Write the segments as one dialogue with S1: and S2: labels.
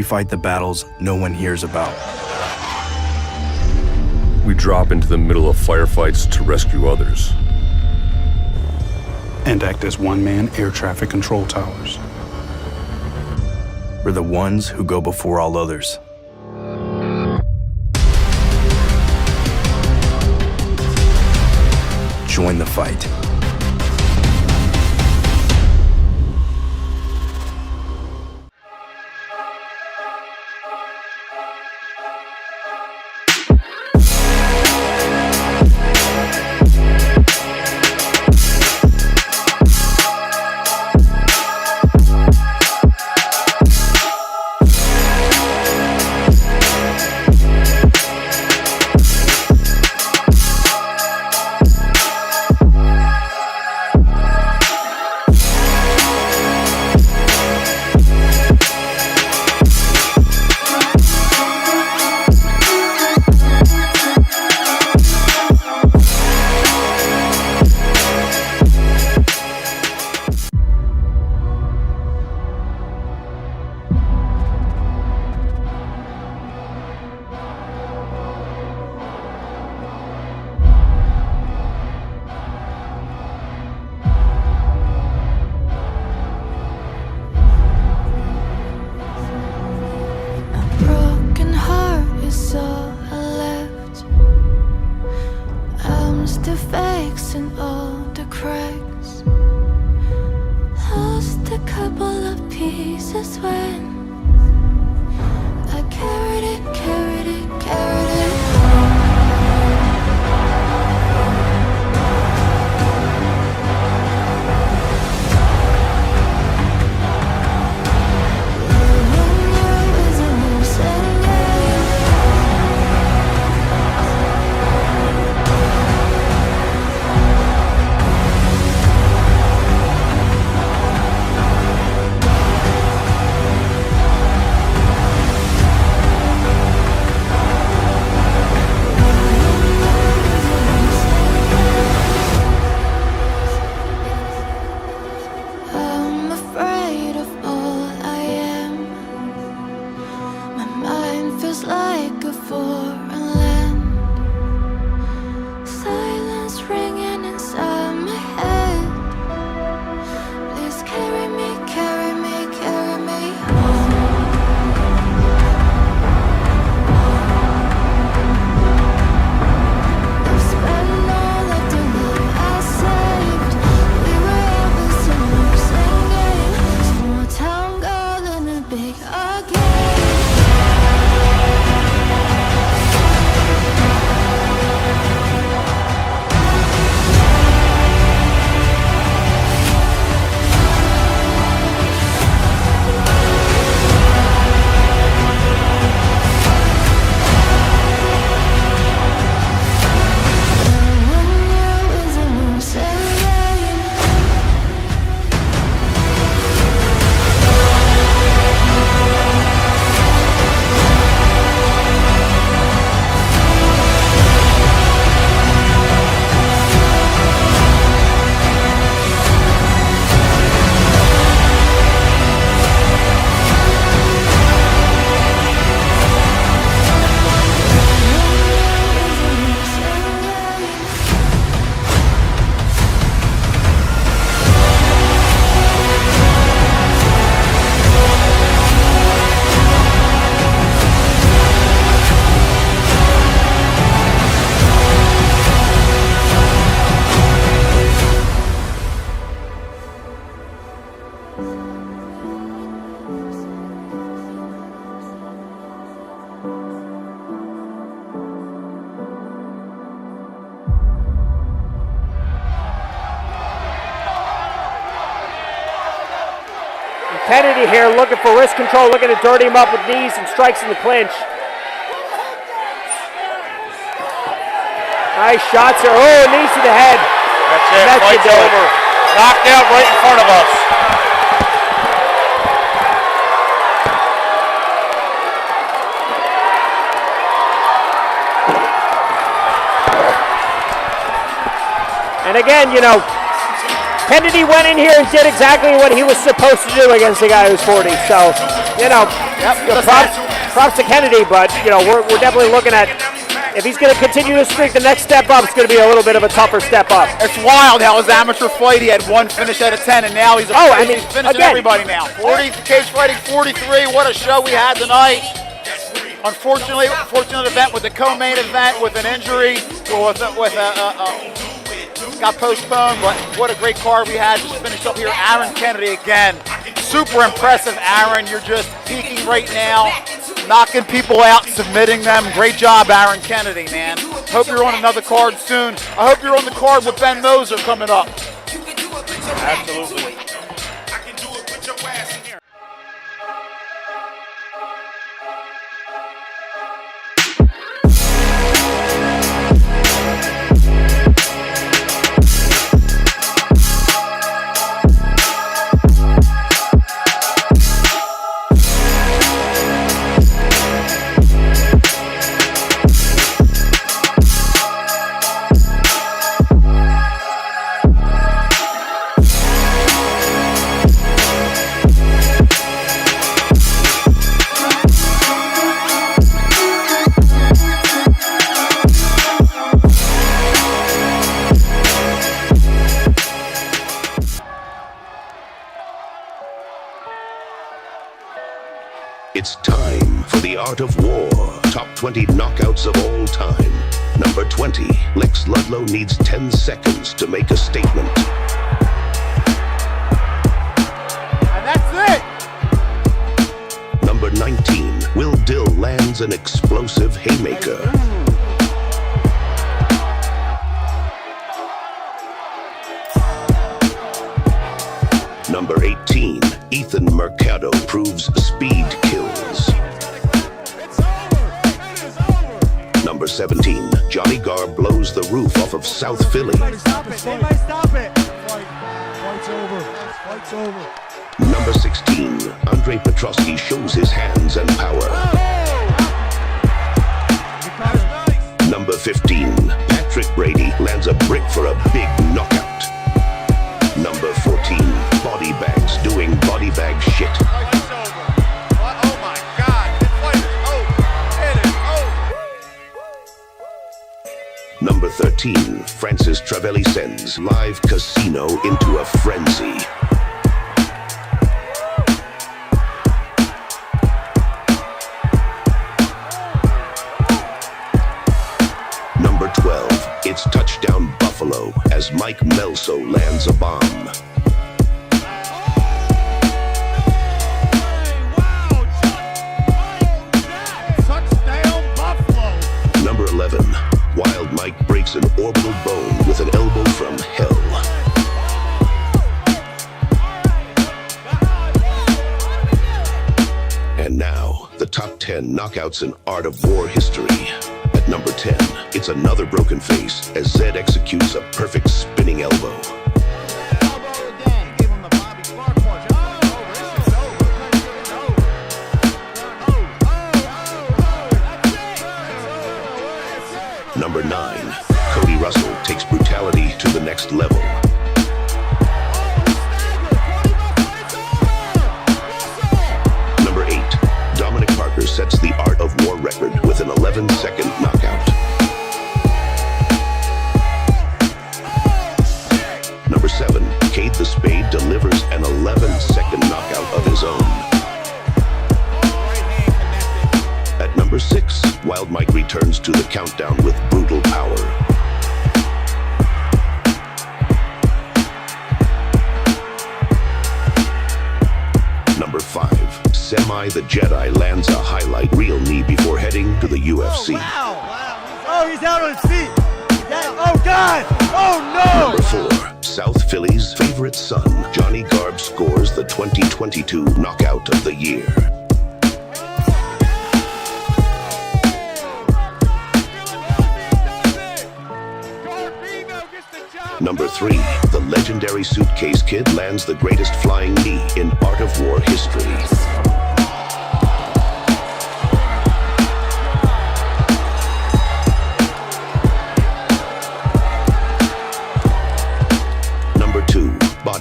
S1: we fight the battles no one hears about.
S2: We drop into the middle of firefights to rescue others.
S3: And act as one-man air traffic control towers.
S1: We're the ones who go before all others. Join the fight.
S4: Kennedy here looking for wrist control, looking to dirty him up with knees and strikes in the clinch. Nice shots here. Oh, knees to the head.
S5: That's it. Fight's over. Knocked out right in front of us.
S4: And again, you know, Kennedy went in here and did exactly what he was supposed to do against the guy who's 40. So, props to Kennedy, but, we're definitely looking at, if he's going to continue to streak, the next step up is going to be a little bit of a tougher step up.
S6: It's wild how his amateur fight, he had one finish out of 10, and now he's finishing everybody now. 40, cage fighting 43, what a show we had tonight. Unfortunately, fortunate event with the co-main event with an injury, got postponed, but what a great card we had. Just finished up here. Aaron Kennedy again. Super impressive, Aaron. You're just peaking right now, knocking people out, submitting them. Great job, Aaron Kennedy, man. Hope you're on another card soon. I hope you're on the card with Ben Moser coming up.
S5: Absolutely.
S7: It's time for the Art of War. Top 20 knockouts of all time. Number 20, Lex Ludlow needs 10 seconds to make a statement.
S6: And that's it.
S7: Number 19, Will Dill lands an explosive haymaker. Number 18, Ethan Mercado proves speed kills. Number 17, Johnny Garb blows the roof off of South Philly.
S8: Stop it. They might stop it. Fight's over. Fight's over.
S7: Number 16, Andre Petrosky shows his hands and power. Number 15, Patrick Brady lands a brick for a big knockout. Number 14, Body Bags doing body bag shit.
S5: Oh my God, this fight is over. It is over.
S7: Number 13, Francis Travelli sends live casino into a frenzy. Number 12, it's touchdown Buffalo as Mike Melso lands a bomb. Number 11, Wild Mike breaks an orbital bone with an elbow from hell. And now, the top 10 knockouts in Art of War history. At number 10, it's another broken face as Zed executes a perfect spinning elbow. Number 9, Cody Russell takes brutality to the next level. Number 8, Dominic Parker sets the Art of War record with an 11-second knockout. Number 7, Cade the Spade delivers an 11-second knockout of his own. At number 6, Wild Mike returns to the countdown with brutal power. Number 5, Semi the Jedi lands a highlight reel knee before heading to the UFC.
S8: Oh, he's out on his feet. Oh, God. Oh, no.
S7: Number 4, South Philly's favorite son, Johnny Garb scores the 2022 Knockout of the Year. Number 3, the legendary Suitcase Kid lands the greatest flying knee in Art of War history. Number 2,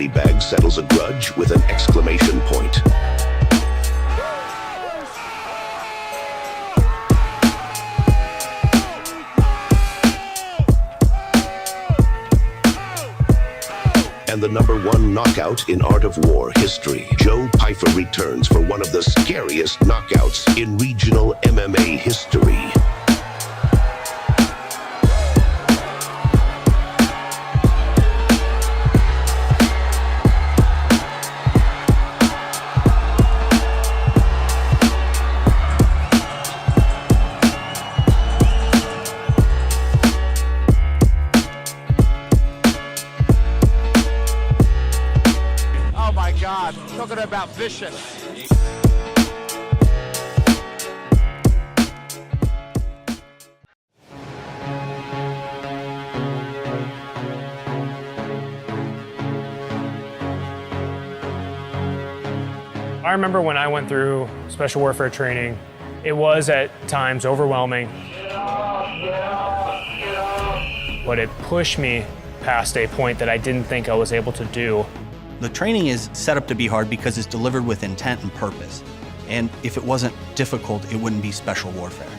S7: body bag settles a grudge with an exclamation point. And the #1 knockout in Art of War history, Joe Pyfer returns for one of the scariest knockouts in regional MMA history.
S6: Talking about vicious.
S9: I remember when I went through special warfare training, it was at times overwhelming, but it pushed me past a point that I didn't think I was able to do.
S10: The training is set up to be hard because it's delivered with intent and purpose. And if it wasn't difficult, it wouldn't be special warfare.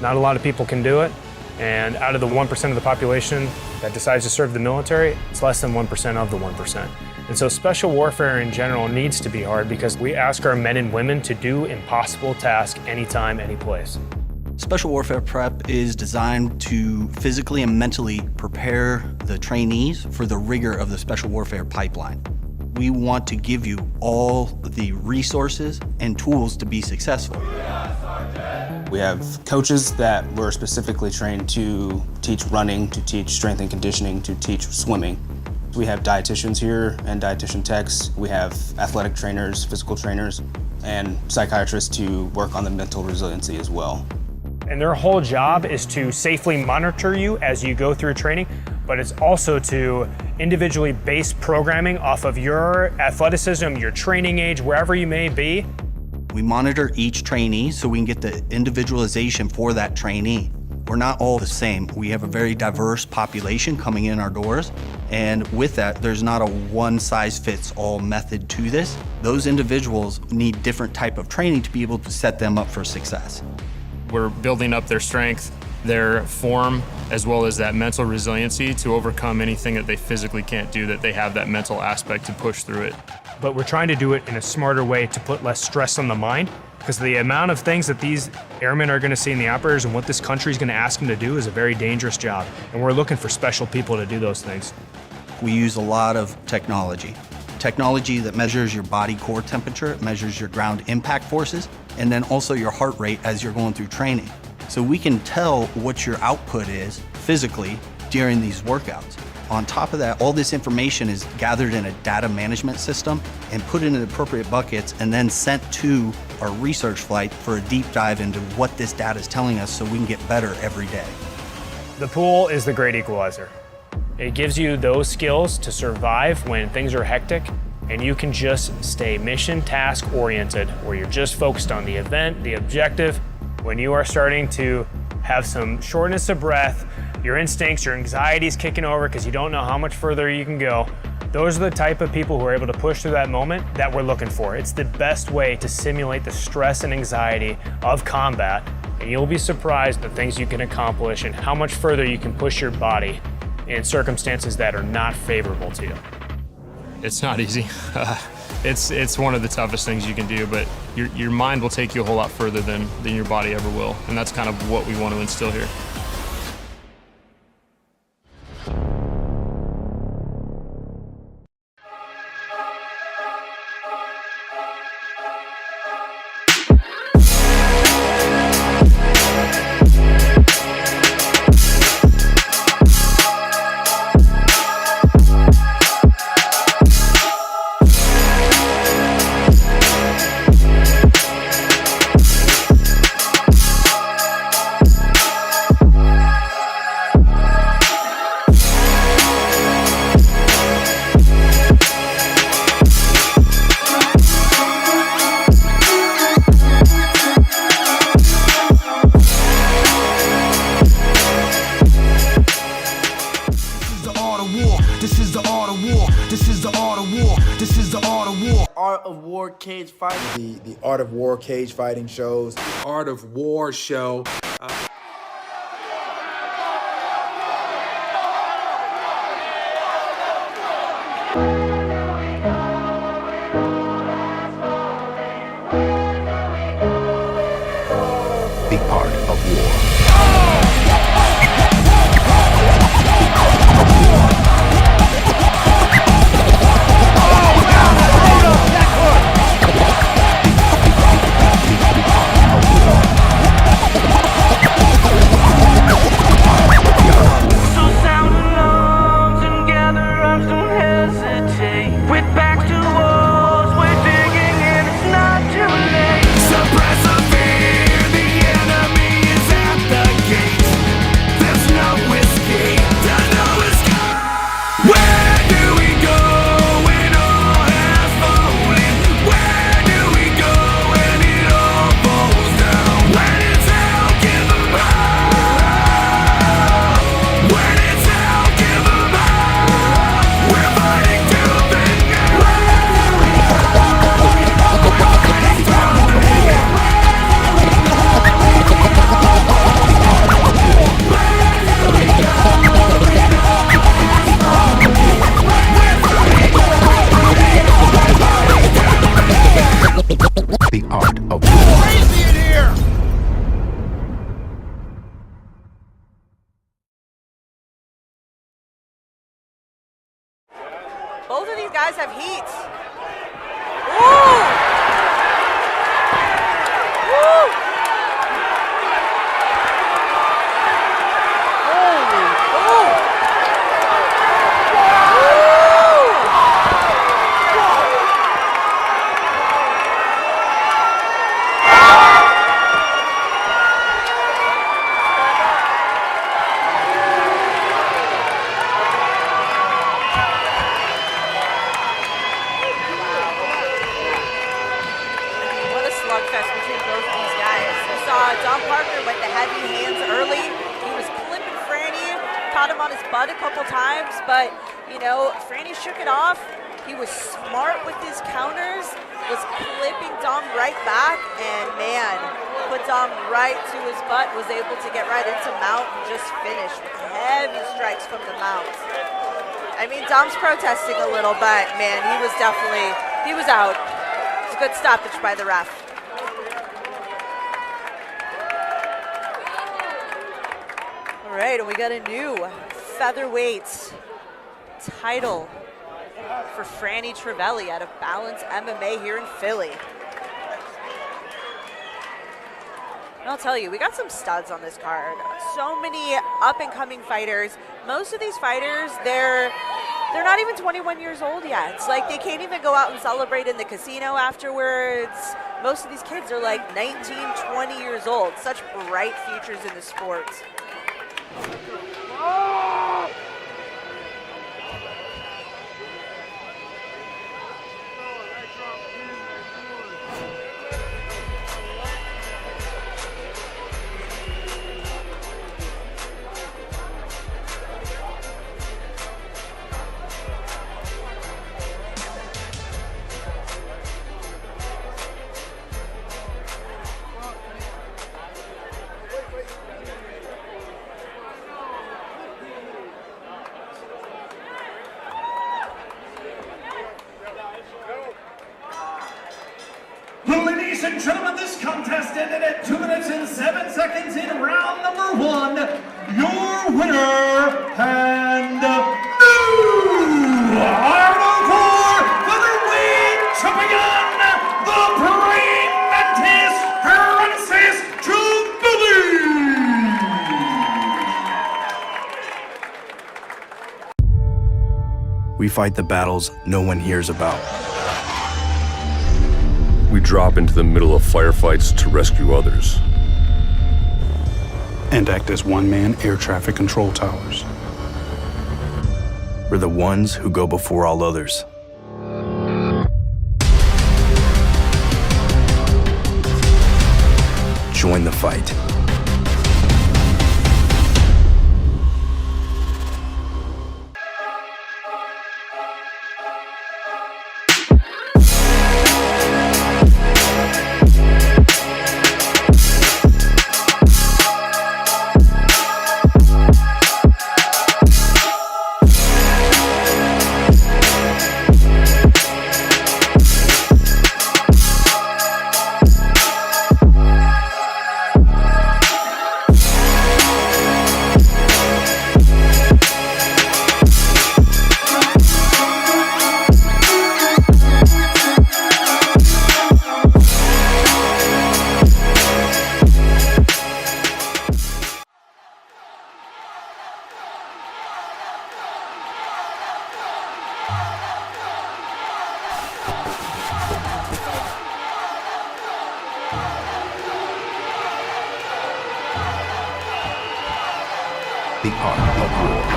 S9: Not a lot of people can do it. And out of the 1% of the population that decides to serve the military, it's less than 1% of the 1%. And so special warfare in general needs to be hard because we ask our men and women to do impossible tasks anytime, any place.
S10: Special warfare prep is designed to physically and mentally prepare the trainees for the rigor of the special warfare pipeline. We want to give you all the resources and tools to be successful.
S11: We have coaches that were specifically trained to teach running, to teach strength and conditioning, to teach swimming. We have dietitians here and dietitian techs. We have athletic trainers, physical trainers, and psychiatrists to work on the mental resiliency as well.
S9: And their whole job is to safely monitor you as you go through training, but it's also to individually base programming off of your athleticism, your training age, wherever you may be.
S10: We monitor each trainee so we can get the individualization for that trainee. We're not all the same. We have a very diverse population coming in our doors, and with that, there's not a one-size-fits-all method to this. Those individuals need different type of training to be able to set them up for success.
S12: We're building up their strength, their form, as well as that mental resiliency to overcome anything that they physically can't do, that they have that mental aspect to push through it.
S9: But we're trying to do it in a smarter way to put less stress on the mind, because the amount of things that these airmen are going to see in the operators and what this country is going to ask them to do is a very dangerous job. And we're looking for special people to do those things.
S10: We use a lot of technology. Technology that measures your body core temperature, it measures your ground impact forces, and then also your heart rate as you're going through training. So we can tell what your output is physically during these workouts. On top of that, all this information is gathered in a data management system and put in appropriate buckets and then sent to our research flight for a deep dive into what this data is telling us so we can get better every day.
S9: The pool is the great equalizer. It gives you those skills to survive when things are hectic, and you can just stay mission task oriented, where you're just focused on the event, the objective. When you are starting to have some shortness of breath, your instincts, your anxiety's kicking over because you don't know how much further you can go, those are the type of people who are able to push through that moment that we're looking for. It's the best way to simulate the stress and anxiety of combat, and you'll be surprised the things you can accomplish and how much further you can push your body in circumstances that are not favorable to you.
S12: It's not easy. It's one of the toughest things you can do, but your mind will take you a whole lot further than your body ever will, and that's kind of what we want to instill here.
S13: Art of War Cage Fighting.
S14: The Art of War cage fighting shows.
S15: Art of War show.
S1: The Art of War. The Art of War.
S6: Crazy in here!
S16: Both of these guys have heat. Woo! Woo! A couple times, but you know, Franny shook it off. He was smart with his counters, was clipping Dom right back, and man, put Dom right to his butt, was able to get right into mount and just finish with heavy strikes from the mount. I mean, Dom's protesting a little, but man, he was out. It's a good stoppage by the ref. All right, and we got a new featherweight title for Franny Trivelli out of Balance MMA here in Philly. And I'll tell you, we got some studs on this card. So many up-and-coming fighters. Most of these fighters, they're not even 21 years old yet. It's like they can't even go out and celebrate in the casino afterwards. Most of these kids are like 19, 20 years old. Such bright futures in the sport.
S17: Ladies and gentlemen, this contest ended at 2 minutes and 7 seconds in round number 1. Your winner and new hardcore featherweight champion, the praying mantis, Francis Trivelli.
S1: We fight the battles no one hears about.
S2: We drop into the middle of firefights to rescue others.
S3: And act as one-man air traffic control towers.
S1: We're the ones who go before all others. Join the fight.
S7: The art of war.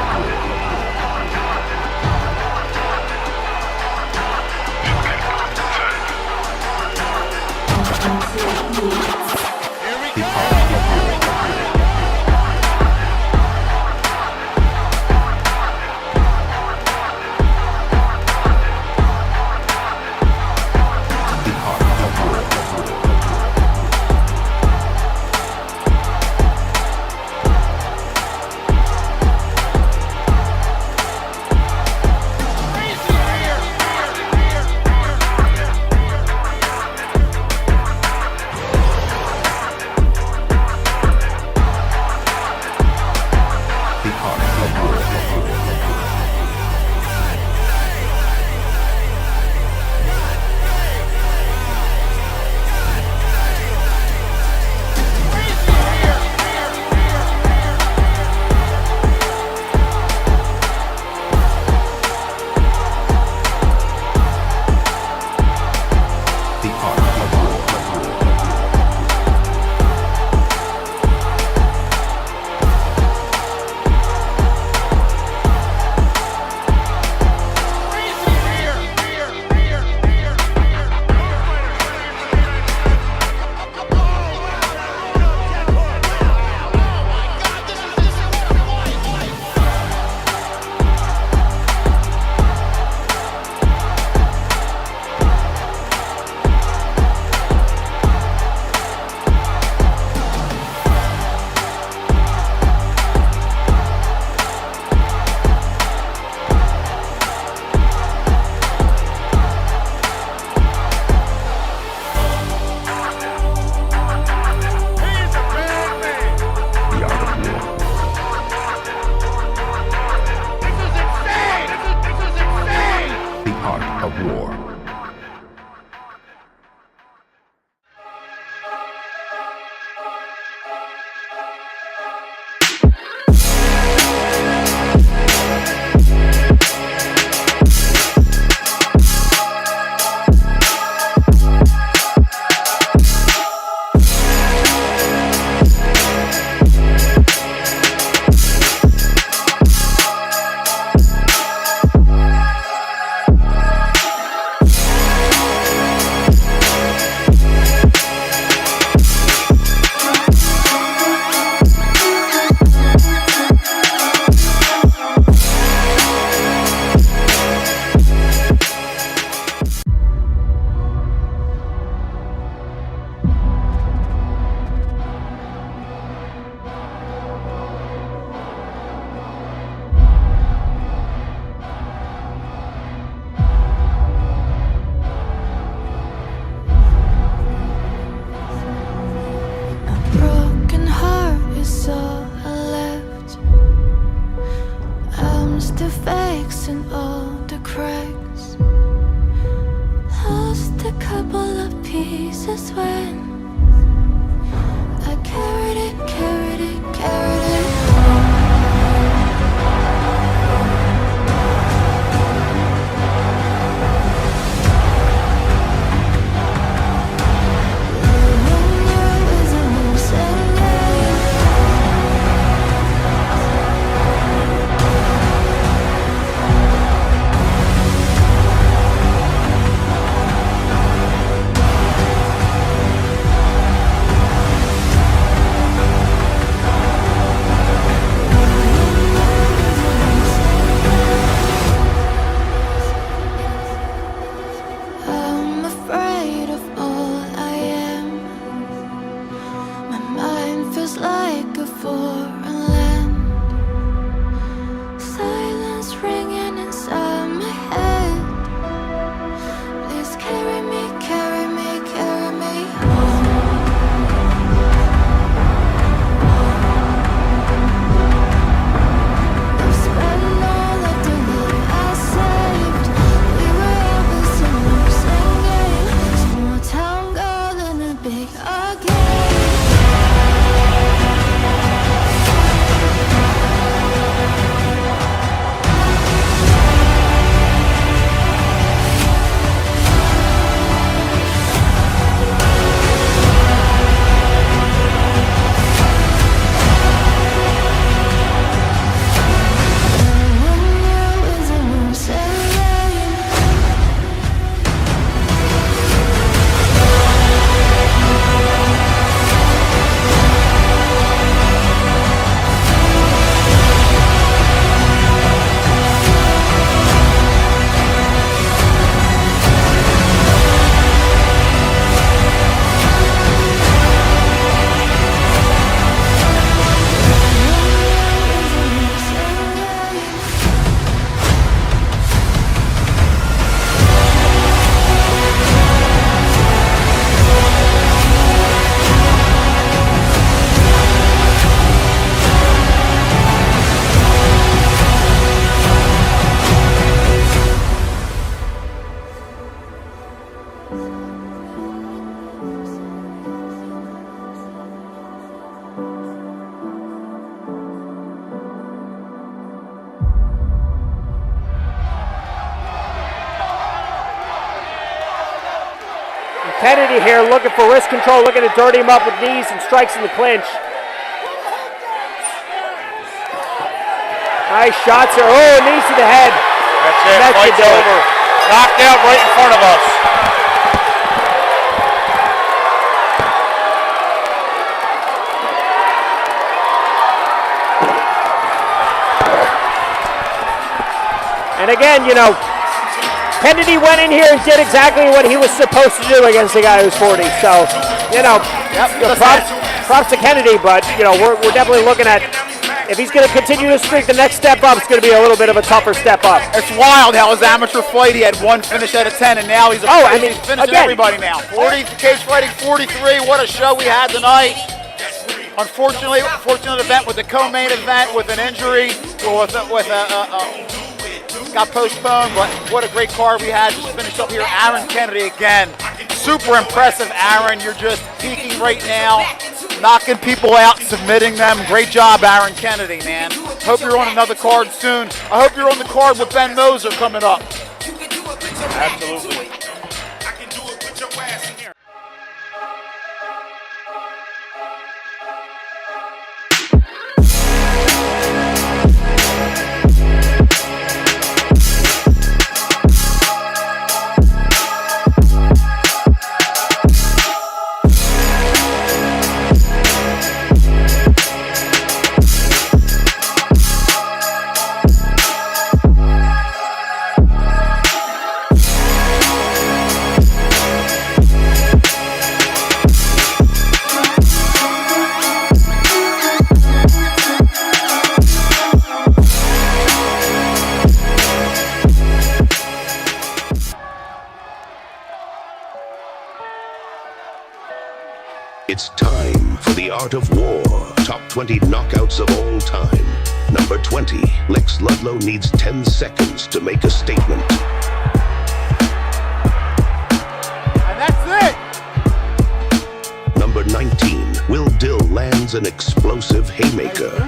S4: Kennedy here looking for wrist control, looking to dirty him up with knees and strikes in the clinch. Nice shots here. Oh, knees to the head.
S5: That's it. Fight's over. Knocked out right in front of us.
S4: And again, you know, Kennedy went in here and did exactly what he was supposed to do against a guy who's 40. So, you know, props to Kennedy, but, you know, we're definitely looking at, if he's going to continue his streak, the next step up is going to be a little bit of a tougher step up.
S6: It's wild how his amateur fight, he had one finish out of 10, and now he's he's finishing everybody now. 40, cage fighting 43, what a show we had tonight. Unfortunately, fortunate event with the co-main event with an injury, got postponed, but what a great card we had. Just finished up here. Aaron Kennedy again. Super impressive, Aaron. You're just peaking right now, knocking people out, submitting them. Great job, Aaron Kennedy, man. Hope you're on another card soon. I hope you're on the card with Ben Moser coming up.
S5: Absolutely.
S7: It's time for the Art of War. Top 20 knockouts of all time. Number 20, Lex Ludlow needs 10 seconds to make a statement.
S6: And that's it.
S7: Number 19, Will Dill lands an explosive haymaker.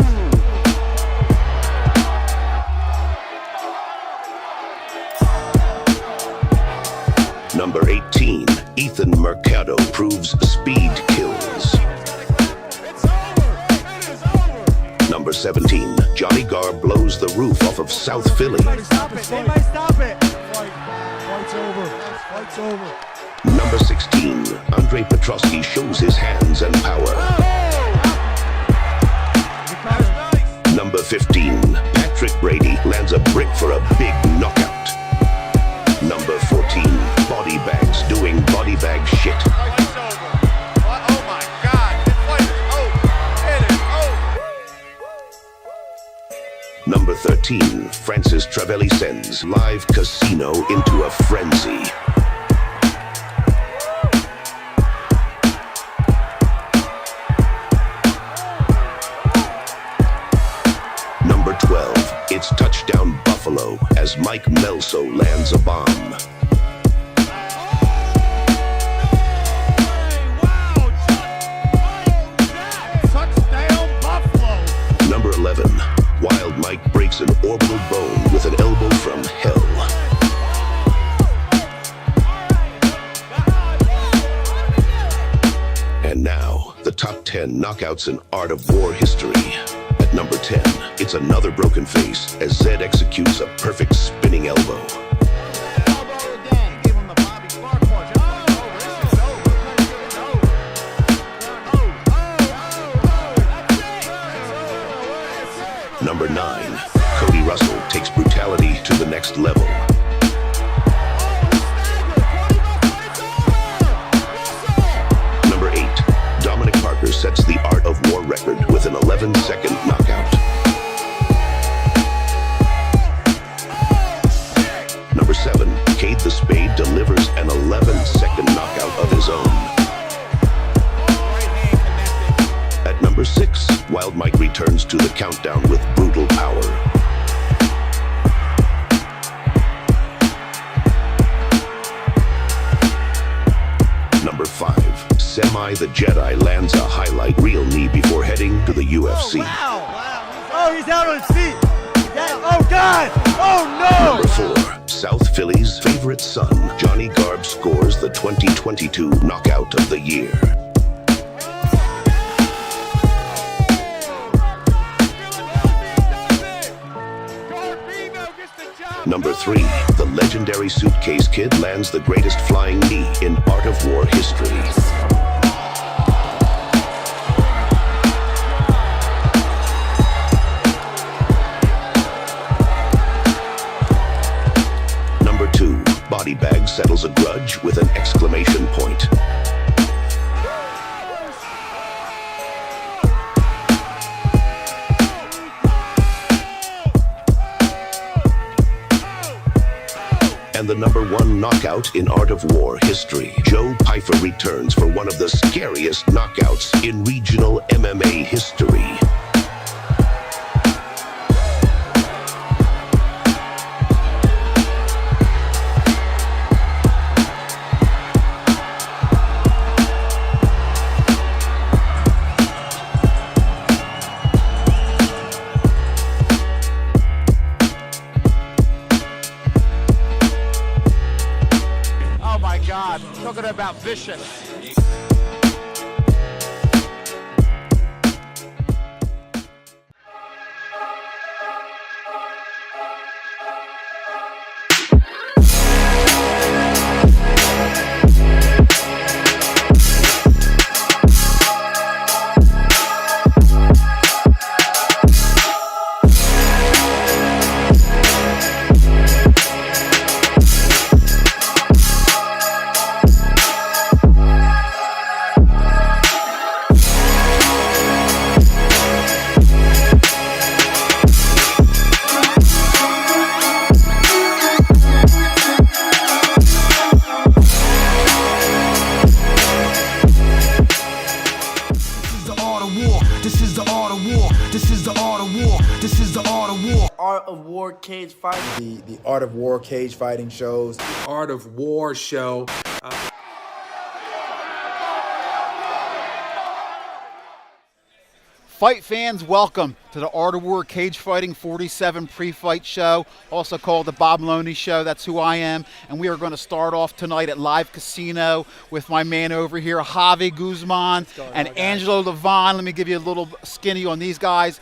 S7: Number 18, Ethan Mercado proves speed kills. Number 17, Johnny Garr blows the roof off of South Philly.
S8: Stop it. They might stop it. Fight's over. Fight's over.
S7: Number 16, Andre Petrosky shows his hands and power. Number 15, Patrick Brady lands a brick for a big knockout. Number 14, Body Bags doing body bag shit.
S5: Oh my God, this fight is over. It is over.
S7: Number 13, Francis Travelli sends live casino into a frenzy. Number 12, it's touchdown Buffalo as Mike Melso lands a bomb. Number 11, Wild Mike breaks an orbital bone with an elbow from hell. And now, the top 10 knockouts in Art of War history. At number 10, it's another broken face as Zed executes a perfect spinning elbow. Number 9, Cody Russell takes brutality to the next level. Number 8, Dominic Parker sets the Art of War record with an 11-second knockout. Number 7, Cade the Spade delivers an 11-second knockout of his own. At number 6, Wild Mike returns to the countdown with brutal power. Number 5, Semi the Jedi lands a highlight reel knee before heading to the UFC.
S8: Oh, he's out on his feet. Oh, God. Oh, no.
S7: Number 4, South Philly's favorite son, Johnny Garb, scores the 2022 Knockout of the Year. Number 3, the legendary Suitcase Kid lands the greatest flying knee in Art of War history. Number 2, Body Bag settles a grudge with an exclamation point. And the number 1 knockout in Art of War history, Joe Pyfer returns for one of the scariest knockouts in regional MMA history.
S6: Talking about vicious.
S13: Cage fighting.
S14: The Art of War cage fighting shows.
S15: Art of War show.
S6: Fight fans, welcome to the Art of War Cage Fighting 47 pre-fight show, also called the Bob Meloni Show. That's who I am, and we are going to start off tonight at Live Casino with my man over here, Javi Guzman and Angelo Levon. Let me give you a little skinny on these guys.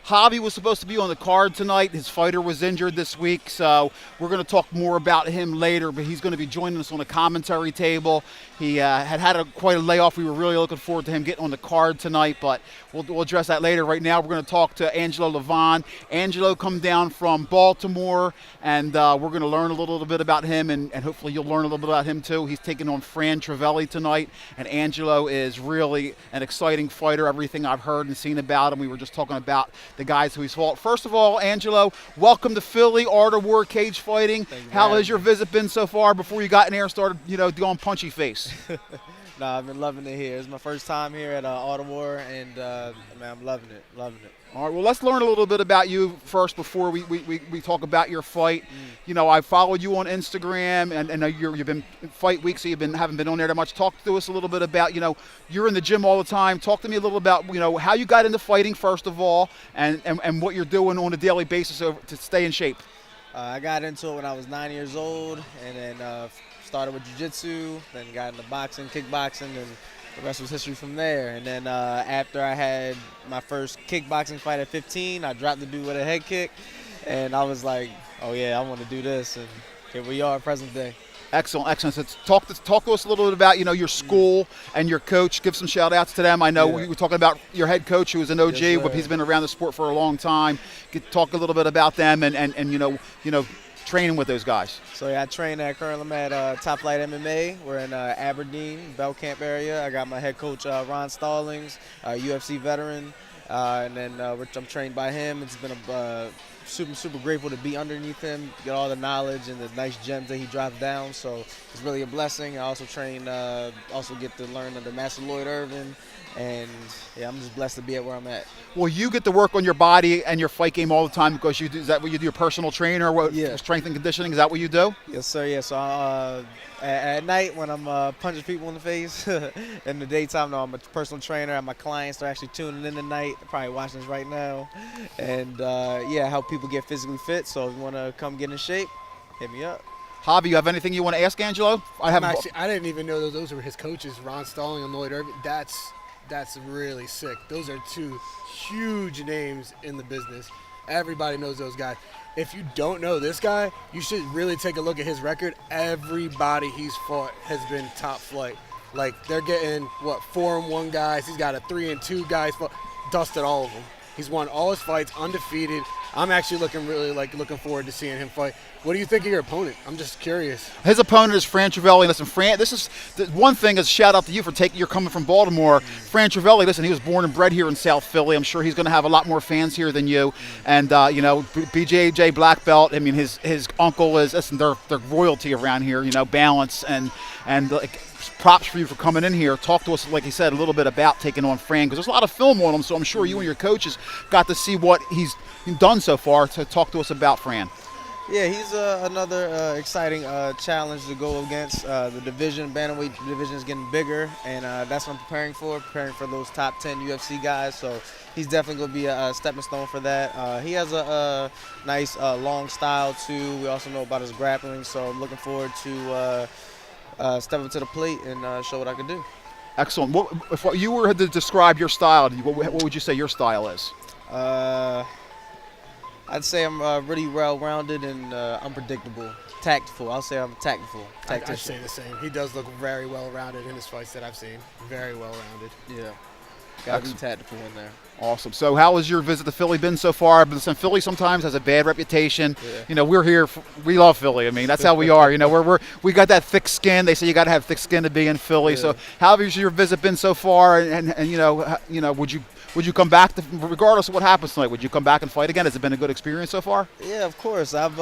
S6: Javi was supposed to be on the card tonight. His fighter was injured this week, so we're going to talk more about him later, but he's going to be joining us on the commentary table. He had quite a layoff. We were really looking forward to him getting on the card tonight, but we'll address that later. Right now, we're going to talk to Angelo Levon. Angelo come down from Baltimore, and we're going to learn a little bit about him, and hopefully you'll learn a little bit about him too. He's taking on Fran Travelli tonight, and Angelo is really an exciting fighter. Everything I've heard and seen about him, we were just talking about the guys who he's fought. First of all, Angelo, welcome to Philly, Art of War Cage Fighting. How has your visit been so far before you got in there and started, going punchy face?
S18: Nah, I've been loving it here. It's my first time here at Art of War, and man, I'm loving it.
S6: All right, well, let's learn a little bit about you first before we talk about your fight. I followed you on Instagram, and you've been fight week, so haven't been on there that much. Talk to us a little bit about, you're in the gym all the time. Talk to me a little about, how you got into fighting, first of all, and what you're doing on a daily basis to stay in shape.
S18: I got into it when I was 9 years old, and then started with jiu-jitsu, then got into boxing, kickboxing, and the rest was history from there. And then after I had my first kickboxing fight at 15, I dropped the dude with a head kick, and I was like, oh yeah, I want to do this, and here we are, present day.
S6: Excellent. So talk to us a little bit about, your school and your coach. Give some shout-outs to them. I know we were talking about your head coach, who is an OG, but he's been around the sport for a long time. Talk a little bit about them and training with those guys.
S18: So yeah, I train currently I'm at Top Flight MMA. We're in Aberdeen, Bell Camp area. I got my head coach Ron Stallings, UFC veteran, and then I'm trained by him. It's been super grateful to be underneath him, get all the knowledge and the nice gems that he drops down. So it's really a blessing. I also train, also get to learn under Master Lloyd Irvin. And yeah, I'm just blessed to be at where I'm at.
S6: Well, you get to work on your body and your fight game all the time because is that what you do? Your personal trainer, strength and conditioning? Is that what you do?
S18: Yes, sir. Yeah. So at night when I'm punching people in the face, in the daytime, I'm a personal trainer. And my clients are actually tuning in tonight. They're probably watching this right now. And help people get physically fit. So if you want to come get in shape, hit me up.
S6: Javi, you have anything you want to ask Angelo?
S19: I didn't even know those were his coaches, Ron Stalling and Lloyd Irvin. That's really sick. Those are two huge names in the business. Everybody knows those guys. If you don't know this guy, you should really take a look at his record. Everybody he's fought has been top flight. Like, they're getting, 4-1 guys. He's got a 3-2 guys. Dusted all of them. He's won all his fights, undefeated. I'm actually looking forward to seeing him fight. What do you think of your opponent? I'm just curious.
S6: His opponent is Fran Travelli. Listen, Fran, this is the one thing is shout out to you for you're coming from Baltimore. Fran Travelli, listen, he was born and bred here in South Philly. I'm sure he's going to have a lot more fans here than you. And, BJJ black belt, I mean, his uncle is, listen, they're royalty around here, balance and props for you for coming in here. Talk to us, like he said, a little bit about taking on Fran, because there's a lot of film on him, so I'm sure you and your coaches got to see what he's done so far. To talk to us about Fran.
S18: Yeah, he's another exciting challenge to go against. The bantamweight division is getting bigger, and that's what I'm preparing for those top 10 UFC guys. So he's definitely going to be a stepping stone for that. He has a nice long style, too. We also know about his grappling, so I'm looking forward to step up to the plate and show what I can do.
S6: Excellent. If you were to describe your style, what would you say your style is?
S18: I'd say I'm really well-rounded and unpredictable. Tactful. I'll say I'm tactful.
S19: I'd say the same. He does look very well-rounded in his fights that I've seen. Very well-rounded.
S18: Yeah. Got to be tactful in there.
S6: Awesome. So how has your visit to Philly been so far? Listen, Philly sometimes has a bad reputation. Yeah. We're here. We love Philly. I mean, that's how we are. We got that thick skin. They say you got to have thick skin to be in Philly. Yeah. So how has your visit been so far? And would you come back regardless of what happens tonight? Would you come back and fight again? Has it been a good experience so far?
S18: Yeah, of course. I've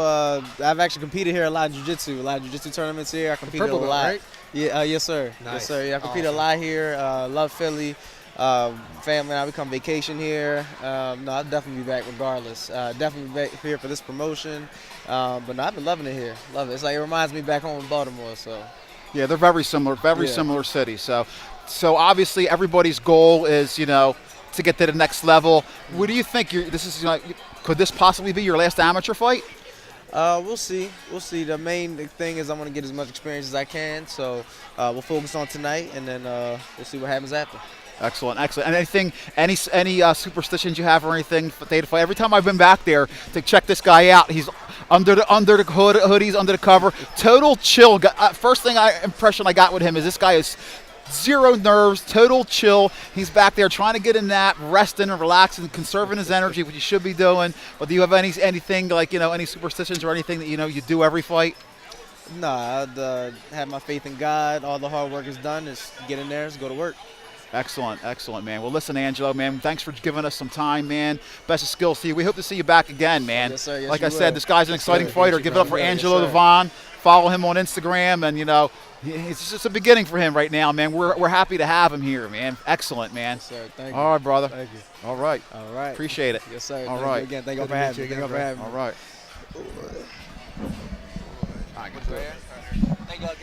S18: actually competed here a lot of jiu-jitsu tournaments here. I competed a lot. Right? Yeah, yes sir. Nice. Yes sir. Yeah, I competed a lot here. Love Philly. Family and I, we come vacation here. I'll definitely be back regardless. Definitely back here for this promotion. But no, I've been loving it here. Love it. It's like it reminds me back home in Baltimore. So. Yeah,
S6: they're very similar. Similar cities. So obviously everybody's goal is to get to the next level. What do you think? Could this possibly be your last amateur fight?
S18: We'll see. The main thing is I want to get as much experience as I can. So we'll focus on tonight, and then we'll see what happens after.
S6: Excellent. And any superstitions you have or anything for Theta Fight? Every time I've been back there to check this guy out, he's under the hoodies, under the cover. Total chill. First impression I got with him is this guy is zero nerves, total chill. He's back there trying to get a nap, resting and relaxing, conserving his energy, which he should be doing. But do you have anything like any superstitions or anything that you do every fight?
S18: No, I'd have my faith in God. All the hard work is done. Just get in there, just go to work.
S6: Excellent, man. Well, listen, Angelo, man, thanks for giving us some time, man. Best of skills to you. We hope to see you back again, man.
S18: Yes, sir. Yes,
S6: like I said, this guy's an exciting fighter. Give it up for Angelo Devon. Follow him on Instagram, and it's just a beginning for him right now, man. We're happy to have him here, man. Excellent, man.
S18: Yes, sir. Thank you.
S6: All right, brother.
S18: Thank you.
S6: All right.
S18: Appreciate
S6: it.
S18: Yes, sir.
S6: All right.
S18: Again, thank you for having me.
S6: All right.
S18: Thank you again.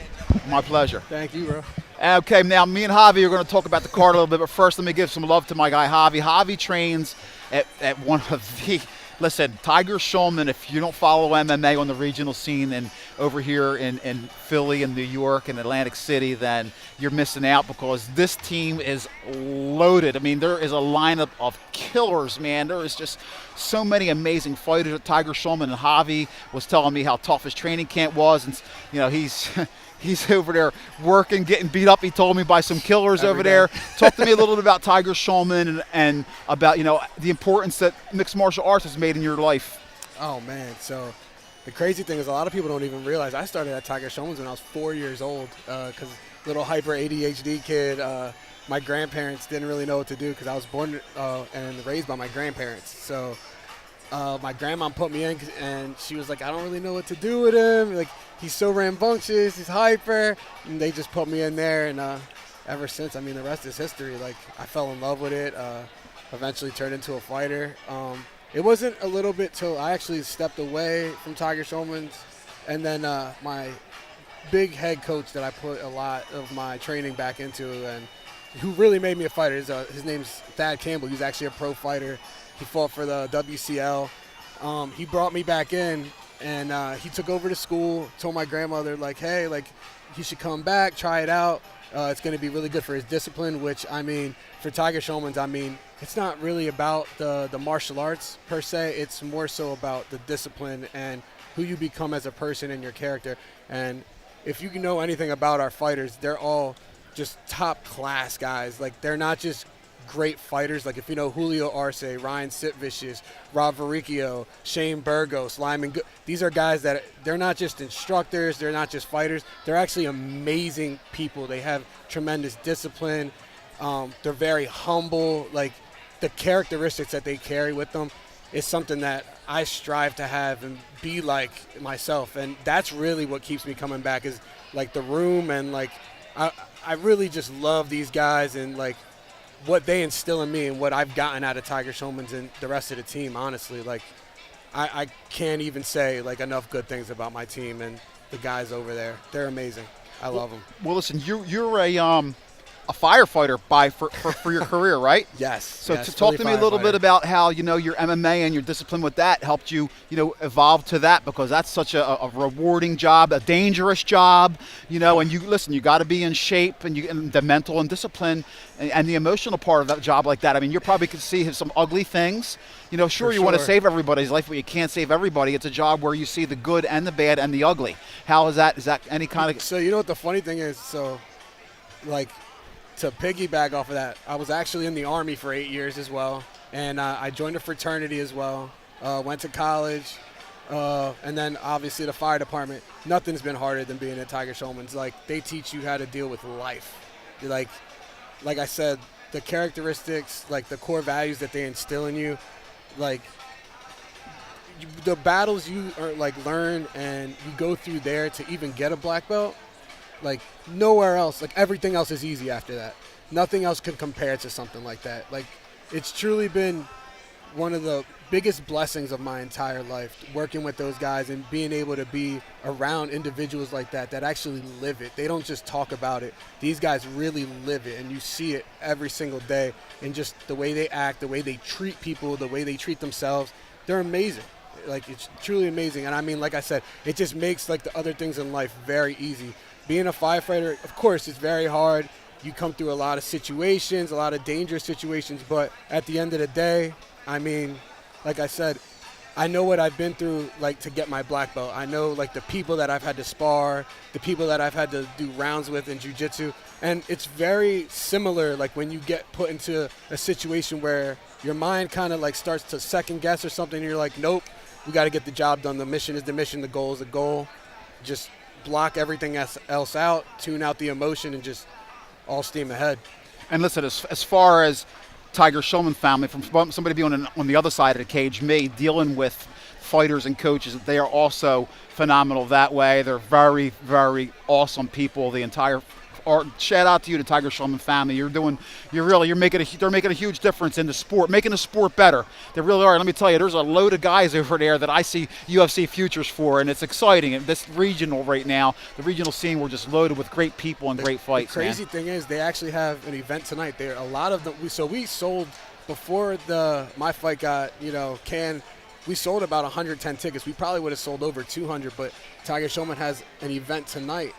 S6: My pleasure.
S19: Thank you, bro.
S6: Okay, now me and Javi are going to talk about the card a little bit, but first let me give some love to my guy Javi. Javi trains at one of the listen, Tiger Schulman, if you don't follow MMA on the regional scene and over here in Philly and New York and Atlantic City, then you're missing out because this team is loaded. I mean, there is a lineup of killers, man. There is just so many amazing fighters at Tiger Schulman, and Javi was telling me how tough his training camp was, and he's over there working, getting beat up, he told me, by some killers over there. Talk to me a little bit about Tiger Schulman and about, the importance that mixed martial arts has made in your life.
S19: Oh, man. So the crazy thing is a lot of people don't even realize I started at Tiger Schulman's when I was 4 years old because little hyper ADHD kid. My grandparents didn't really know what to do because I was born and raised by my grandparents. So my grandma put me in, and she was like, I don't really know what to do with him. Like, he's so rambunctious, he's hyper. And they just put me in there, and ever since, I mean, the rest is history. Like, I fell in love with it, eventually turned into a fighter. It wasn't a little bit till I actually stepped away from Tiger Schulman's, and then my big head coach that I put a lot of my training back into, and who really made me a fighter, his name's Thad Campbell. He's actually a pro fighter. He fought for the WCL. He brought me back in and he took over the school, told my grandmother, like, hey, like, he should come back, try it out. It's going to be really good for his discipline, which, I mean, for Tiger Showman's, I mean, it's not really about the martial arts per se. It's more so about the discipline and who you become as a person and your character. And if you know anything about our fighters, they're all just top class guys. Like, they're not just great fighters. Like, if you know Julio Arce, Ryan Sitvicius, Rob Varicchio, Shane Burgos, Lyman Good, these are guys that they're not just instructors, they're not just fighters, they're actually amazing people. They have tremendous discipline. They're very humble. Like, the characteristics that they carry with them is something that I strive to have and be like myself. And that's really what keeps me coming back, is like the room, and like I really just love these guys and like what they instill in me and what I've gotten out of Tiger Showman's and the rest of the team. Honestly, like I can't even say like enough good things about my team and the guys over there. They're amazing. I love them.
S6: Well, listen, you're a firefighter for your career, right?
S19: Yes.
S6: So
S19: yes,
S6: to talk to me a little bit about how, you know, your MMA and your discipline with that helped you, you know, evolve to that, because that's such a rewarding job, a dangerous job, you know, and you got to be in shape, and the mental and discipline and the emotional part of that job like that. I mean, you probably could see some ugly things. You know, sure, you want to save everybody's life, but you can't save everybody. It's a job where you see the good and the bad and the ugly. How is that? Is that any kind of...
S19: So, you know what the funny thing is? So, like, to piggyback off of that, I was actually in the Army for 8 years as well, and I joined a fraternity as well, went to college, and then obviously the fire department. Nothing's been harder than being at Tiger Showman's. Like, they teach you how to deal with life. Like I said, the characteristics, like the core values that they instill in you, like the battles you learn and you go through there to even get a black belt. Like, nowhere else, like, everything else is easy after that. Nothing else can compare to something like that. Like, it's truly been one of the biggest blessings of my entire life, working with those guys and being able to be around individuals like that actually live it. They don't just talk about it. These guys really live it, and you see it every single day in just the way they act, the way they treat people, the way they treat themselves. They're amazing. Like, it's truly amazing. And I mean, like I said, it just makes, like, the other things in life very easy. Being a firefighter, of course, it's very hard. You come through a lot of situations, a lot of dangerous situations, but at the end of the day, I mean, like I said, I know what I've been through, like, to get my black belt. I know, like, the people that I've had to spar, the people that I've had to do rounds with in jiu-jitsu, and it's very similar, like, when you get put into a situation where your mind kind of, like, starts to second guess or something, and you're like, nope, we got to get the job done. The mission is the mission, the goal is the goal. Just block everything else out, tune out the emotion, and just all steam ahead.
S6: And listen, as far as Tiger Showman family, from somebody being on the other side of the cage, me, dealing with fighters and coaches, they are also phenomenal that way. They're very, very awesome people. The entire shout out to you, the Tiger Showman family. They're making a huge difference in the sport, making the sport better. They really are. Let me tell you, there's a load of guys over there that I see UFC futures for, and it's exciting. And this regional right now, the regional scene, we're just loaded with great people and great fights.
S19: The crazy thing is, they actually have an event tonight. There, a lot of them. We sold before my fight got canned. We sold about 110 tickets. We probably would have sold over 200, but Tiger Showman has an event tonight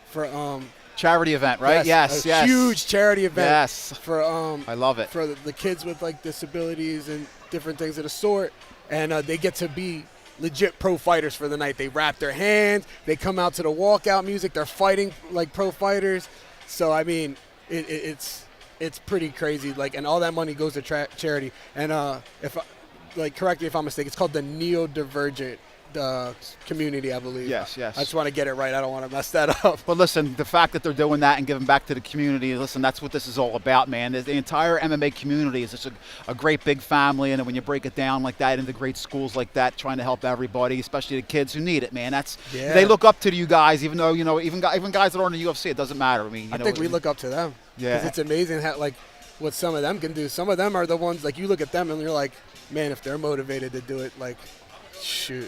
S19: for
S6: charity event, right? Yes.
S19: Huge charity event.
S6: Yes.
S19: For
S6: I love it.
S19: For the kids with, like, disabilities and different things of the sort, and they get to be legit pro fighters for the night. They wrap their hands. They come out to the walkout music. They're fighting like pro fighters. So I mean, it's pretty crazy. Like, and all that money goes to charity. And correct me if I'm mistaken, it's called the Neurodivergent community, I believe.
S6: Yes.
S19: I just want to get it right. I don't want to mess that up.
S6: But listen, the fact that they're doing that and giving back to the community, listen, that's what this is all about, man. The entire MMA community is just a great big family, and when you break it down like that into great schools like that, trying to help everybody, especially the kids who need it, man. They look up to you guys, even though even guys that aren't in the UFC, it doesn't matter. I mean,
S19: I think we look up to them.
S6: Yeah,
S19: because it's amazing how, like, what some of them can do. Some of them are the ones, like, you look at them and you're like, man, if they're motivated to do it, like, shoot,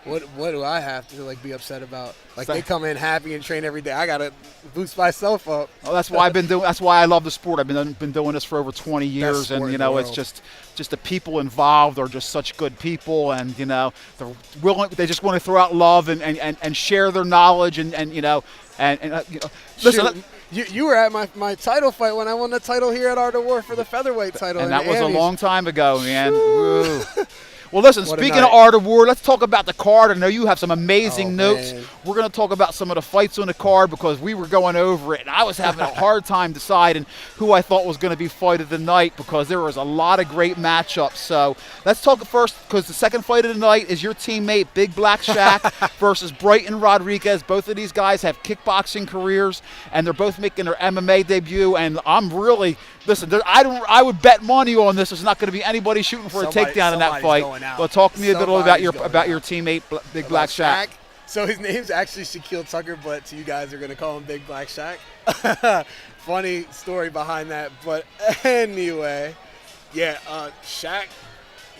S19: what do I have to like be upset about? Like
S6: So-
S19: they come in happy and train every day. I gotta boost myself up.
S6: Oh, that's why I've been doing. That's why I love the sport. I've been doing this for over 20 years,
S19: sport
S6: and
S19: in the
S6: it's
S19: world.
S6: just the people involved are just such good people, and they're willing. They just want to throw out love and share their knowledge, and listen.
S19: You were at my title fight when I won the title here at Art of War for the featherweight title,
S6: And
S19: in
S6: that was a
S19: Annie's.
S6: long time ago, man. Woo. Well, listen,
S19: What a
S6: speaking of
S19: night.
S6: Art of War, let's talk about the card. I know you have some amazing
S19: Oh,
S6: notes.
S19: man.
S6: We're going to talk about some of the fights on the card because we were going over it, and I was having a hard time deciding who I thought was going to be fight of the night because there was a lot of great matchups. So let's talk first because the second fight of the night is your teammate, Big Black Shaq, versus Brighton Rodriguez. Both of these guys have kickboxing careers, and they're both making their MMA debut, and I'm really – listen, I would bet money on this. There's not going to be anybody shooting for a takedown in that fight. Well, talk to me a little about your teammate, Big Black Shaq.
S19: So his name's actually Shaquille Tucker, but you guys are going to call him Big Black Shaq. Funny story behind that. But anyway, yeah, Shaq,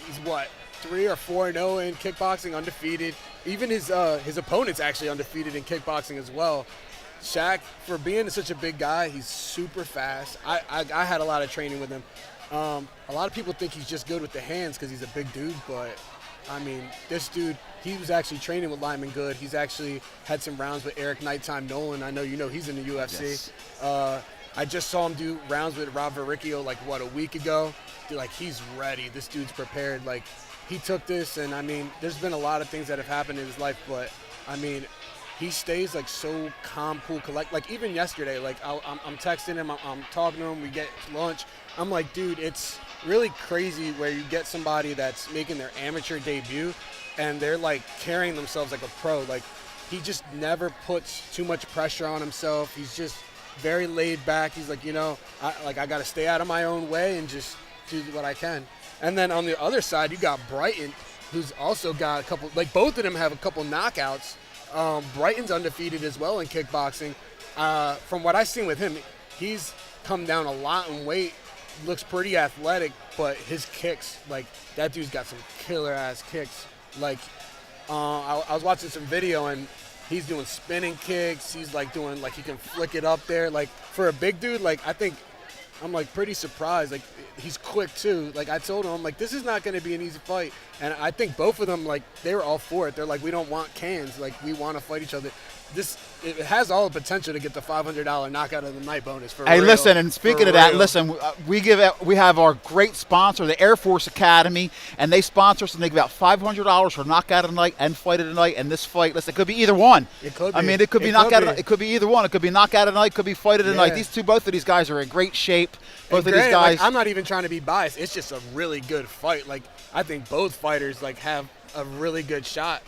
S19: he's what, 3 or 4-0 in kickboxing, undefeated. Even his opponent's actually undefeated in kickboxing as well. Shaq, for being such a big guy, he's super fast. I had a lot of training with him. A lot of people think he's just good with the hands because he's a big dude, but I mean, this dude, he was actually training with Lyman Good. He's actually had some rounds with Eric Nighttime Nolan. I know you know he's in the UFC.
S6: Yes.
S19: I just saw him do rounds with Rob Verricchio like, what, a week ago? Dude, like, he's ready. This dude's prepared. Like, he took this, and I mean, there's been a lot of things that have happened in his life, but I mean, he stays like so calm, cool, collect. Like even yesterday, like I'm texting him, I'm talking to him, we get lunch. I'm like, dude, it's really crazy where you get somebody that's making their amateur debut and they're like carrying themselves like a pro. Like he just never puts too much pressure on himself. He's just very laid back. He's like, I got to stay out of my own way and just do what I can. And then on the other side, you got Brighton, who's also got a couple, like both of them have a couple knockouts. Brighton's undefeated as well in kickboxing. From what I've seen with him, he's come down a lot in weight, looks pretty athletic, but his kicks, like that dude's got some killer ass kicks. Like I was watching some video and he's doing spinning kicks. He's like doing, like he can flick it up there. Like for a big dude, like I think I'm like pretty surprised. Like he's quick too. Like I told him, I'm like, this is not going to be an easy fight. And I think both of them, like they were all for it. They're like, we don't want cans. Like we want to fight each other. It has all the potential to get the $500 knockout of the night bonus. For
S6: Hey,
S19: real.
S6: listen, and speaking
S19: For
S6: of that,
S19: real.
S6: listen, we have our great sponsor, the Air Force Academy, and they sponsor us and they give out $500 for knockout of the night and fight of the night. And this fight, listen, it could be either one.
S19: It could
S6: I
S19: be.
S6: mean, it could be it could be either one. It could be knockout of the night, could be fight of the night. Both of these guys are in great shape. Both of these guys.
S19: Like, I'm not even trying to be biased. It's just a really good fight. Like I think both fighters like have a really good shot.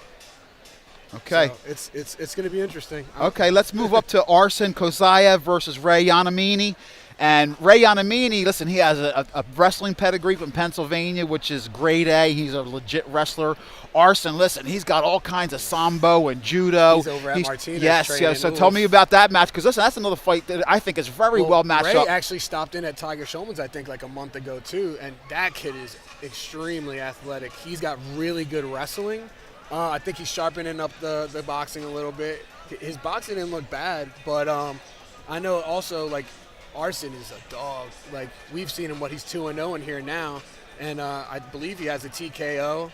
S6: Okay.
S19: So it's going to be interesting.
S6: Okay, let's move up to Arsen Kozayev versus Ray Yanamini. And Ray Yanamini, listen, he has a wrestling pedigree from Pennsylvania, which is grade A. He's a legit wrestler. Arsen, listen, he's got all kinds of sambo and judo.
S19: He's over at Martinez
S6: Yes,
S19: training.
S6: so tell me about that match, because listen, that's another fight that I think is very well matched
S19: Ray
S6: up.
S19: actually stopped in at Tiger Showman's, I think, like a month ago, too. And that kid is extremely athletic. He's got really good wrestling. I think he's sharpening up the boxing a little bit. His boxing didn't look bad, but I know also, like, Arsen is a dog. Like, we've seen him, he's 2-0 in here now. And I believe he has a TKO.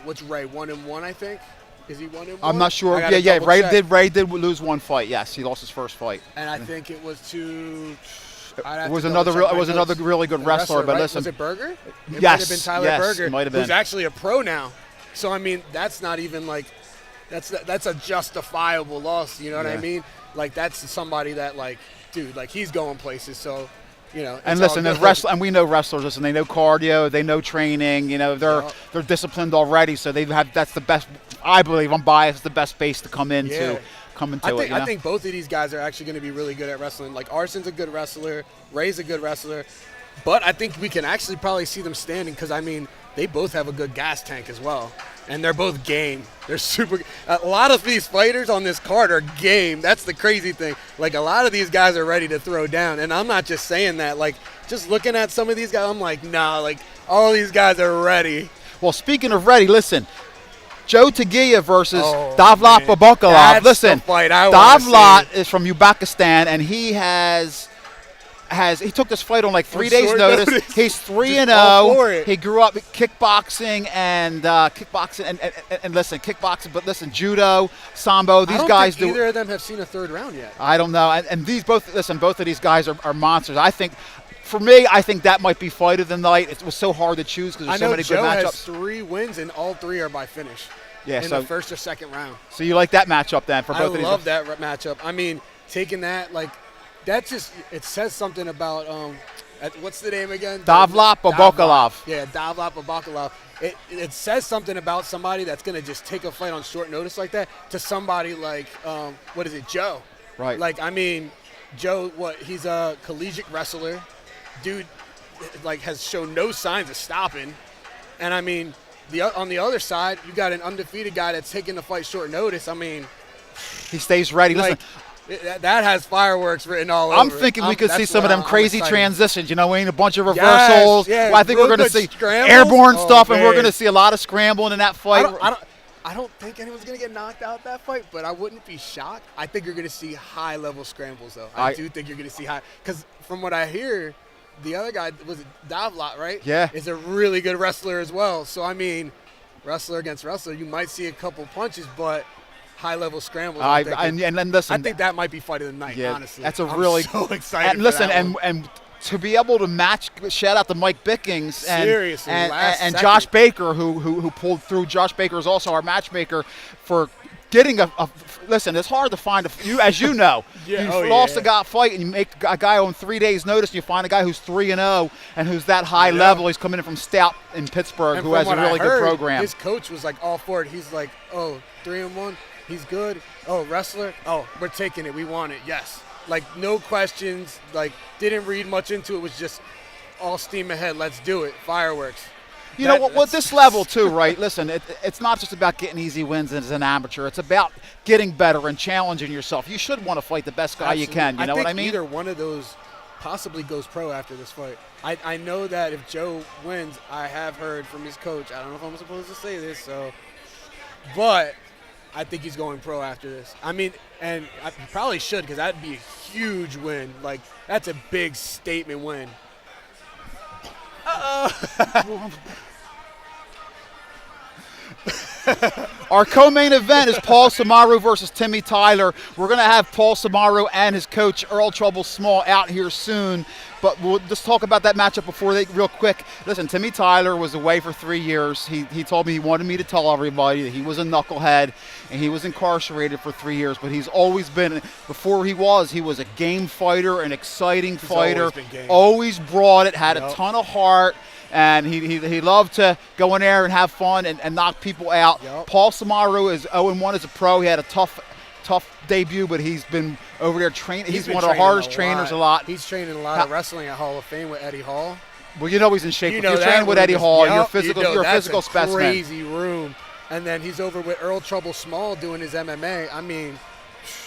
S19: What's Ray, 1-1, I think? Is he 1-1?
S6: I'm not sure. Yeah. Ray did lose one fight. Yes, he lost his first fight.
S19: And I think it was to...
S6: It was another really good wrestler, but
S19: right?
S6: listen.
S19: Was it Berger? It
S6: Yes,
S19: might have been Tyler Berger,
S6: it might have been.
S19: who's actually a pro now. So I mean, that's not even like that's a justifiable loss. You know what I mean? Like that's somebody that like, dude, like he's going places. So
S6: and listen, and we know wrestlers. Listen, they know cardio, they know training. They're disciplined already, so that's the best. I believe, I'm biased, the best base to come into.
S19: I think both of these guys are actually going to be really good at wrestling. Like Arsen's a good wrestler, Ray's a good wrestler, but I think we can actually probably see them standing because I mean they both have a good gas tank as well, and they're both game. They're super. A lot of these fighters on this card are game. That's the crazy thing. Like a lot of these guys are ready to throw down, and I'm not just saying that. Like just looking at some of these guys, I'm like, nah. Like all these guys are ready.
S6: Well, speaking of ready, listen. Joe Taguia versus Davlat Babakalov.
S19: That's
S6: Listen,
S19: the fight I wanna
S6: Davlat is from Uzbekistan, and he he took this fight on like 3 days' notice. He's 3-0. He grew up kickboxing and kickboxing. But listen, judo, sambo. These guys do.
S19: Neither of them have seen a third round yet.
S6: I don't know. And these both of these guys are monsters. I think. For me, I think that might be fight of the night. It was so hard to choose because there's so many
S19: Joe
S6: good matchups.
S19: has 3 wins, and all 3 are by finish.
S6: Yeah,
S19: in the first or second round.
S6: So you like that matchup then for both of these?
S19: I love that matchup. I mean, taking that, that just, it says something about, what's the name again?
S6: Davlat Babakalov.
S19: Yeah, Davlat Babakalov. It says something about somebody that's going to just take a fight on short notice like that to somebody like, Joe?
S6: Right.
S19: I mean, Joe, he's a collegiate wrestler. Dude, has shown no signs of stopping. And, I mean, on the other side, you got an undefeated guy that's taking the fight short notice. I mean,
S6: he stays ready. Listen,
S19: that has fireworks written all over.
S6: I'm thinking we could see some of them crazy transitions. You know, we need a bunch of reversals.
S19: Yes,
S6: I think we're going to see airborne stuff, and we're going to see a lot of scrambling in that fight.
S19: I don't think anyone's going to get knocked out that fight, but I wouldn't be shocked. I think you're going to see high-level scrambles, though. I do think you're going to see high. Because from what I hear, the other guy, was it Davlat, right?
S6: Yeah.
S19: Is a really good wrestler as well. So, I mean, wrestler against wrestler, you might see a couple punches, but high-level scrambles.
S6: And then listen.
S19: I think that might be fight of the night, honestly.
S6: That's
S19: I'm so excited
S6: And listen,
S19: for that one.
S6: and to be able to match, shout out to Mike Bickings
S19: Seriously,
S6: and Josh Baker, who pulled through. Josh Baker is also our matchmaker for getting listen, it's hard to find as you know. You lost a guy fight and you make a guy on 3 days' notice and you find a guy who's 3-0 and who's that high level. He's coming in from Stout in Pittsburgh, who has a really good program.
S19: His coach was all for it. He's like, 3-1, he's good. Oh, wrestler, we're taking it. We want it. Yes. No questions. Didn't read much into it. Was just all steam ahead. Let's do it. Fireworks.
S6: You know what? With this level too, right? Listen, it's not just about getting easy wins as an amateur. It's about getting better and challenging yourself. You should want to fight the best guy you can. You know what I mean?
S19: Either one of those possibly goes pro after this fight. I know that if Joe wins, I have heard from his coach. I don't know if I'm supposed to say this, but I think he's going pro after this. I mean, and I probably should because that'd be a huge win. That's a big statement win.
S6: Our co-main event is Paul Samaru versus Timmy Tyler. We're going to have Paul Samaru and his coach Earl Trouble Small out here soon, but we'll just talk about that matchup real quick. Listen, Timmy Tyler was away for 3 years. He told me he wanted me to tell everybody that he was a knucklehead and he was incarcerated for 3 years, but he's always been, before he was a game fighter, an exciting fighter, always brought it, had a ton of heart. And he loved to go in there and have fun and knock people out. Paul Samaru is 0-1 as a pro. He had a tough debut, but he's been over there training. He's one of the hardest trainers a lot.
S19: He's training a lot of wrestling at Hall of Fame with Eddie Hall.
S6: Well, you know he's in shape. If you're training with Eddie Hall, you're a physical specimen.
S19: Crazy room. And then he's over with Earl Trouble Small doing his MMA. I mean,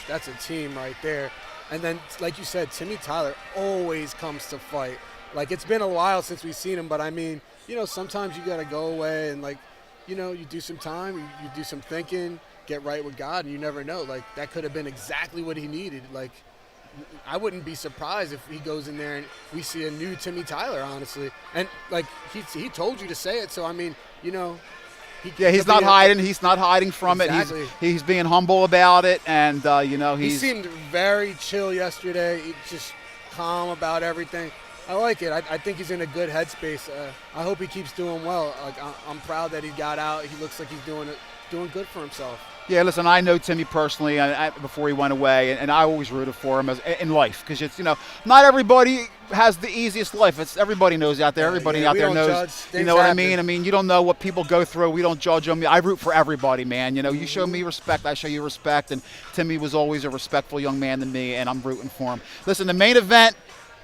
S19: that's a team right there. And then, like you said, Timmy Tyler always comes to fight. It's been a while since we've seen him, but I mean, sometimes you got to go away and you do some time, you do some thinking, get right with God, and you never know. That could have been exactly what he needed. I wouldn't be surprised if he goes in there and we see a new Timmy Tyler, honestly. And he told you to say it, so I mean, he's
S6: not hiding. He's not hiding from it. He's being humble about it, and he
S19: seemed very chill yesterday. He's just calm about everything. I like it. I think he's in a good headspace. I hope he keeps doing well. I'm proud that he got out. He looks like he's doing good for himself.
S6: Yeah, listen, I know Timmy personally before he went away, and I always rooted for him in life because it's not everybody has the easiest life. Everybody knows out there. Everybody out there knows. You know what I mean? I mean, you don't know what people go through. We don't judge them. I root for everybody, man. You show me respect, I show you respect, and Timmy was always a respectful young man to me, and I'm rooting for him. Listen, the main event.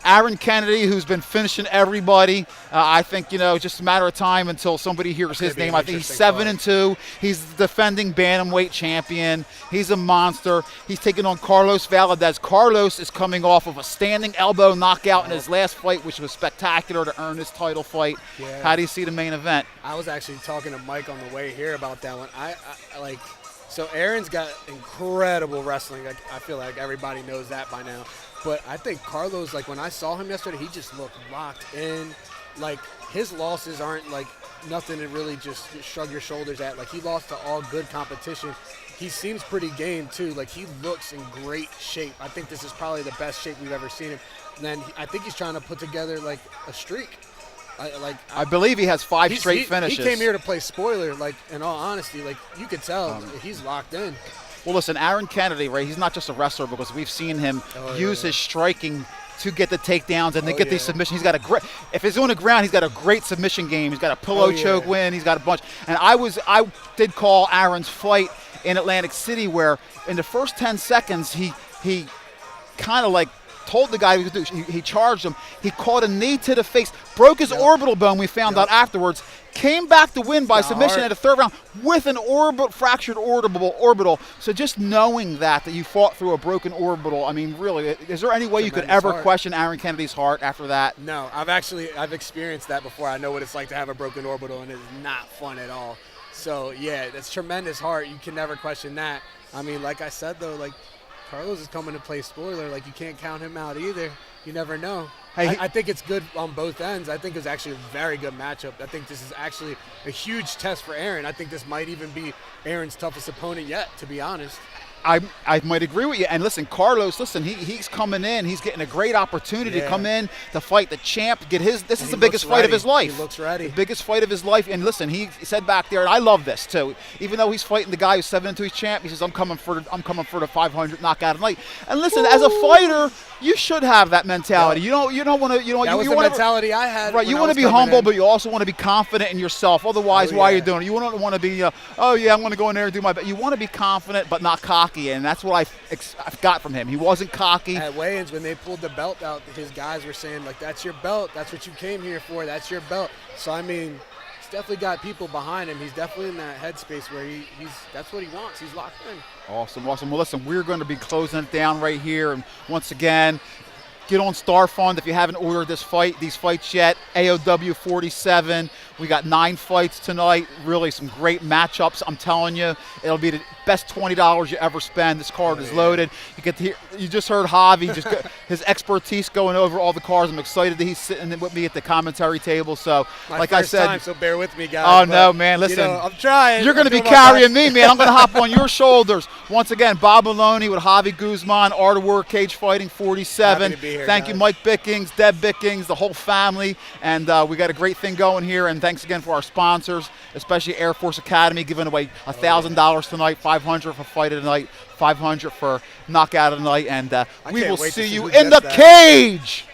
S6: Aaron Kennedy, who's been finishing everybody. I think, just a matter of time until somebody hears his name. I think he's 7-2. He's the defending bantamweight champion. He's a monster. He's taking on Carlos Valadez. Carlos is coming off of a standing elbow knockout in his last fight, which was spectacular to earn his title fight.
S19: Yeah.
S6: How do you see the main event?
S19: I was actually talking to Mike on the way here about that one. So Aaron's got incredible wrestling. I feel like everybody knows that by now. But I think Carlos, when I saw him yesterday, he just looked locked in. His losses aren't nothing to really just shrug your shoulders at. He lost to all good competition. He seems pretty game too. He looks in great shape. I think this is probably the best shape we've ever seen him. And then I think he's trying to put together a streak.
S6: I believe he has 5 straight finishes.
S19: He came here to play spoiler. In all honesty, you could tell he's locked in.
S6: Well, listen, Aaron Kennedy, right? He's not just a wrestler because we've seen him use his striking to get the takedowns and to get these submissions. He's got if he's on the ground, he's got a great submission game. He's got a pillow choke win. He's got a bunch. And I did call Aaron's fight in Atlantic City where in the first 10 seconds he kind of told the guy what to do. He charged him. He caught a knee to the face, broke his orbital bone. We found out afterwards. Came back to win by submission in the third round with an fractured orbital. So just knowing that you fought through a broken orbital, I mean, really, is there any way you could ever question Aaron Kennedy's heart after that?
S19: No, I've experienced that before. I know what it's like to have a broken orbital, and it's not fun at all. So yeah, that's tremendous heart. You can never question that. I mean, like I said though, Carlos is coming to play spoiler. You can't count him out either. You never know.
S6: Hey,
S19: I think it's good on both ends. I think it's actually a very good matchup. I think this is actually a huge test for Aaron. I think this might even be Aaron's toughest opponent yet, to be honest.
S6: I might agree with you. And listen, Carlos, he's coming in. He's getting a great opportunity to come in to fight the champ. This is the biggest fight of his life.
S19: He looks ready.
S6: The biggest fight of his life. And listen, he said back there, and I love this too. Even though he's fighting the guy who's 7-2, he's champ. He says, "I'm coming for the 500 knockout night." And listen, as a fighter, you should have that mentality. You don't want to.
S19: That was the mentality I had.
S6: Right. You want to be humble, but you also want to be confident in yourself. Otherwise, why are you doing it? You don't want to be, I'm going to go in there and do my best. You want to be confident, but not cocky, and that's what I've got from him. He wasn't cocky.
S19: At weigh-ins, when they pulled the belt out, his guys were saying, that's your belt. That's what you came here for. That's your belt. So, I mean, he's definitely got people behind him. He's definitely in that headspace where that's what he wants. He's locked in.
S6: Awesome. Well, listen, we're going to be closing it down right here. And once again, get on Star Fund if you haven't ordered these fights yet. AOW 47. We got 9 fights tonight. Really some great matchups. I'm telling you, it'll be the best $20 you ever spend. This card is loaded. You get to hear. You just heard Javi, his expertise going over all the cards. I'm excited that he's sitting with me at the commentary table. So,
S19: My
S6: I
S19: first
S6: said,
S19: time, so bear with me, guys.
S6: Oh no, man! Listen,
S19: I'm trying.
S6: You're going to be carrying me, man. I'm going to hop on your shoulders once again. Bob Meloni with Javi Guzman, Art of War Cage Fighting 47.
S19: Happy to be here,
S6: Thank you, Mike Bickings, Deb Bickings, the whole family, and we got a great thing going here. And thanks again for our sponsors, especially Air Force Academy, giving away $1,000 tonight, $500 for fight of the night, $500 for knockout of the night, and we will see you in the cage.